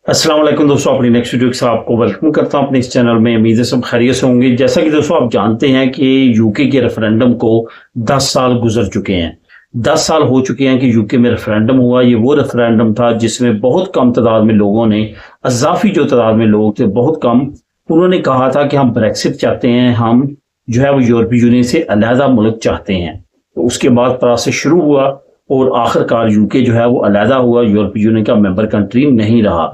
अस्सलाम वालेकुम दोस्तों, अपनी नेक्स्ट वीडियो के साथ आपको वेलकम करता हूं अपने इस चैनल में। उम्मीद है सब खैरियत से होंगे। जैसा कि दोस्तों आप जानते हैं कि यूके के रेफरेंडम को 10 साल गुजर चुके हैं। 10 साल हो चुके हैं कि यूके में रेफरेंडम हुआ। ये वो रेफरेंडम था जिसमें बहुत कम तादाद में लोगों ने, अज़ाफ़ी जो तादाद में लोग थे बहुत कम, उन्होंने कहा था कि हम ब्रेक्सिट चाहते हैं, हम जो है वो यूरोपीय यूनियन से अलहदा मुल्क चाहते हैं। तो उसके बाद प्रोसेस शुरू हुआ और आखिरकार यूके जो है वो अलहदा हुआ, यूरोपीय यूनियन का मेंबर कंट्री नहीं रहा।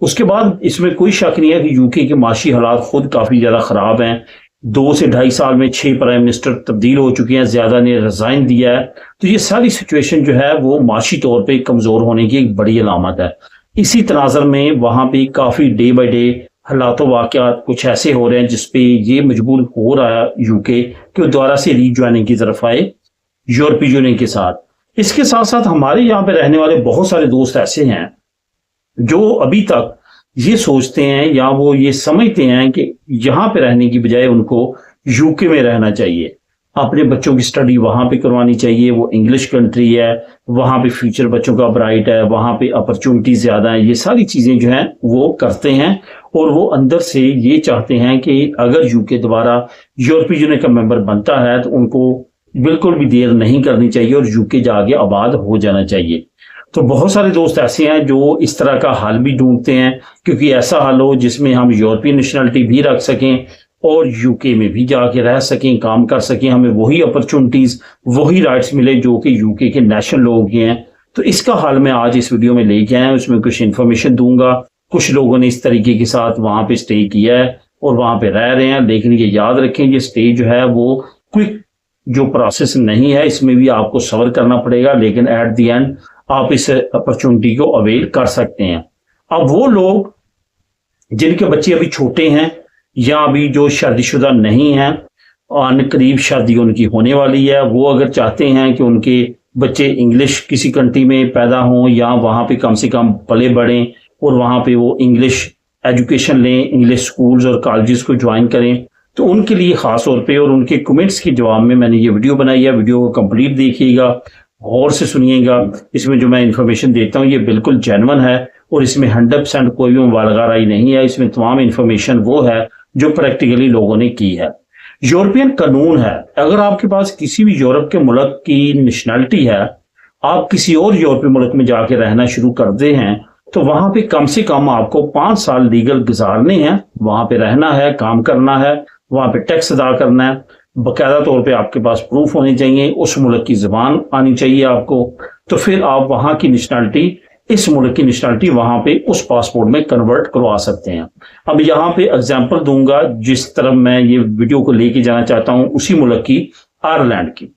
उसके बाद इसमें कोई शक नहीं है कि यूके के माशी हालात खुद काफ़ी ज़्यादा ख़राब हैं। 2 से ढाई साल में 6 प्राइम मिनिस्टर तब्दील हो चुके हैं, ज़्यादा ने रिज़ाइन दिया है। तो ये सारी सिचुएशन जो है वो माशी तौर पे कमज़ोर होने की एक बड़ी अलामत है। इसी तनाज़र में वहाँ पे काफ़ी डे बाई डे हालात वाक़यात कुछ ऐसे हो रहे हैं जिसपे ये मजबूर हो रहा है यूके कि वो दोबारा से रीज्वाइनिंग की तरफ आए यूरोपीय यूनियन के साथ। इसके साथ साथ हमारे यहाँ पे रहने वाले बहुत सारे दोस्त ऐसे हैं जो अभी तक ये सोचते हैं या वो ये समझते हैं कि यहाँ पे रहने की बजाय उनको यूके में रहना चाहिए, अपने बच्चों की स्टडी वहाँ पे करवानी चाहिए। वो इंग्लिश कंट्री है, वहाँ पे फ्यूचर बच्चों का ब्राइट है, वहाँ पे अपॉर्चुनिटी ज़्यादा है। ये सारी चीज़ें जो हैं वो करते हैं और वो अंदर से ये चाहते हैं कि अगर यूके दोबारा यूरोपीय यूनियन का मेंबर बनता है तो उनको बिल्कुल भी देर नहीं करनी चाहिए और यूके जाके आबाद हो जाना चाहिए। तो बहुत सारे दोस्त ऐसे हैं जो इस तरह का हल भी ढूंढते हैं, क्योंकि ऐसा हल हो जिसमें हम यूरोपियन नेशनलिटी भी रख सकें और यूके में भी जाके रह सकें, काम कर सकें, हमें वही अपॉर्चुनिटीज, वही राइट्स मिले जो कि यूके के नेशनल लोगों के हैं। तो इसका हल मैं आज इस वीडियो में लेके आया हूं। उसमें कुछ इन्फॉर्मेशन दूंगा। कुछ लोगों ने इस तरीके के साथ वहां पे स्टे किया है और वहां पे रह रहे हैं, लेकिन ये याद रखें ये स्टे जो है वो क्विक जो प्रोसेस नहीं है, इसमें भी आपको सब्र करना पड़ेगा, लेकिन एट द एंड आप इस अपॉर्चुनिटी को अवेल कर सकते हैं। अब वो लोग जिनके बच्चे अभी छोटे हैं या अभी जो शादीशुदा नहीं हैं, आने करीब शादी उनकी होने वाली है, वो अगर चाहते हैं कि उनके बच्चे इंग्लिश किसी कंट्री में पैदा हों या वहाँ पे कम से कम पले बढ़ें और वहाँ पे वो इंग्लिश एजुकेशन लें, इंग्लिश स्कूल्स और कॉलेजेस को ज्वाइन करें, तो उनके लिए ख़ास तौर पे और उनके कमेंट्स के जवाब में मैंने ये वीडियो बनाई है। वीडियो को कंप्लीट देखिएगा, गौर से सुनिएगा। इसमें जो मैं इन्फॉर्मेशन देता हूँ ये बिल्कुल जेन्युइन है और इसमें 100% कोई भी मुबालगाराई नहीं है। इसमें तमाम इन्फॉर्मेशन वो है जो प्रैक्टिकली लोगों ने की है। यूरोपियन कानून है, अगर आपके पास किसी भी यूरोप के मुल्क की नेशनलिटी है, आप किसी और यूरोपीय मुल्क में जाके रहना शुरू करते हैं, तो वहां पे कम से कम आपको 5 साल लीगल गुजारने हैं, वहां पे रहना है, काम करना है, वहां पे टैक्स अदा करना है, बाकायदा तौर पे आपके पास प्रूफ होने चाहिए, उस मुल्क की ज़बान आनी चाहिए आपको, तो फिर आप वहां की नेशनलिटी, इस मुल्क की नेशनलिटी वहां पे उस पासपोर्ट में कन्वर्ट करवा सकते हैं। अब यहाँ पे एग्जांपल दूंगा, जिस तरफ मैं ये वीडियो को लेके जाना चाहता हूँ उसी मुल्क की, आयरलैंड की।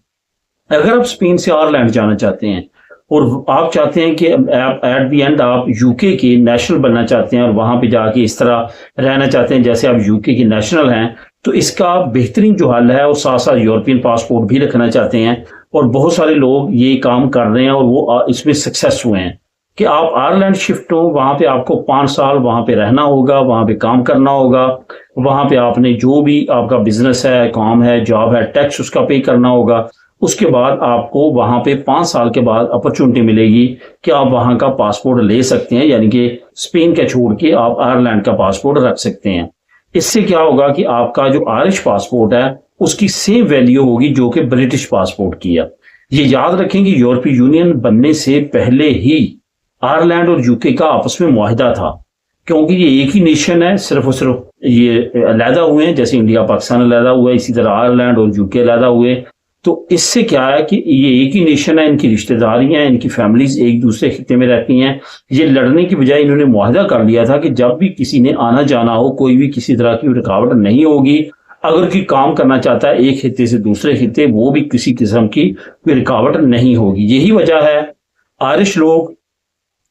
अगर आप स्पेन से आयरलैंड जाना चाहते हैं और आप चाहते हैं कि एट द एंड आप यूके के नेशनल बनना चाहते हैं और वहां पे जाके इस तरह रहना चाहते हैं जैसे आप यूके के नेशनल हैं, तो इसका बेहतरीन जो हल है वो साथ साथ यूरोपियन पासपोर्ट भी रखना चाहते हैं और बहुत सारे लोग ये काम कर रहे हैं और वो इसमें सक्सेस हुए हैं कि आप आयरलैंड शिफ्ट हो, वहां पे आपको 5 साल वहां पे रहना होगा, वहां पे काम करना होगा, वहां पे आपने जो भी आपका बिजनेस है, काम है, जॉब है, टैक्स उसका पे करना होगा। उसके बाद आपको वहां पे 5 साल के बाद अपॉर्चुनिटी मिलेगी कि आप वहां का पासपोर्ट ले सकते हैं, यानी कि स्पेन का छोड़ के आप आयरलैंड का पासपोर्ट रख सकते हैं। इससे क्या होगा कि आपका जो आयरिश पासपोर्ट है उसकी सेम वैल्यू होगी जो कि ब्रिटिश पासपोर्ट की है। ये याद रखें कि यूरोपीय यूनियन बनने से पहले ही आयरलैंड और यूके का आपस में मुआहिदा था, क्योंकि ये एक ही नेशन है, सिर्फ और सिर्फ ये अलहदा हुए हैं, जैसे इंडिया पाकिस्तान अलहदा हुआ है, इसी तरह आयरलैंड और यूके अलहदा हुए। तो इससे क्या है कि ये एक ही नेशन है, इनकी रिश्तेदारियां, इनकी फैमिलीज एक दूसरे खिते में रहती हैं। ये लड़ने की बजाय इन्होंने मुआहदा कर लिया था कि जब भी किसी ने आना जाना हो, कोई भी किसी तरह की रुकावट नहीं होगी। अगर कोई काम करना चाहता है एक खिते से दूसरे खिते, वो भी किसी किस्म की कोई रुकावट नहीं होगी। यही वजह है आयरिश लोग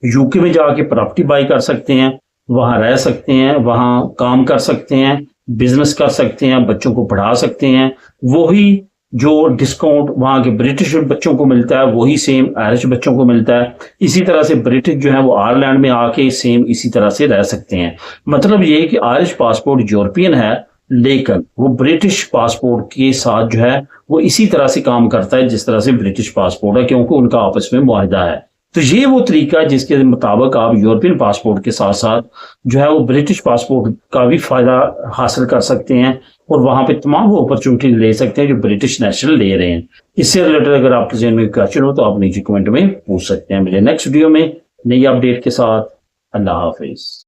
यूके में जाके प्रॉपर्टी बाई कर सकते हैं, वहां रह सकते हैं, वहां काम कर सकते हैं, बिजनेस कर सकते हैं, बच्चों को पढ़ा सकते हैं। वही जो डिस्काउंट वहां के ब्रिटिश बच्चों को मिलता है वही सेम आयरिश बच्चों को मिलता है। इसी तरह से ब्रिटिश जो है वो आयरलैंड में आके सेम इसी तरह से रह सकते हैं। मतलब ये कि आयरिश पासपोर्ट यूरोपियन है, लेकिन वो ब्रिटिश पासपोर्ट के साथ जो है वो इसी तरह से काम करता है जिस तरह से ब्रिटिश पासपोर्ट है, क्योंकि उनका आपस में मुआहिदा है। तो ये वो तरीका है जिसके मुताबिक आप यूरोपियन पासपोर्ट के साथ साथ जो है वो ब्रिटिश पासपोर्ट का भी फायदा हासिल कर सकते हैं और वहां पे तमाम वो अपॉर्चुनिटी ले सकते हैं जो ब्रिटिश नेशनल ले रहे हैं। इससे रिलेटेड अगर आपके जहन में क्वेश्चन हो तो आप नीचे कमेंट में पूछ सकते हैं। मेरे नेक्स्ट वीडियो में नई अपडेट के साथ। अल्लाह हाफिज।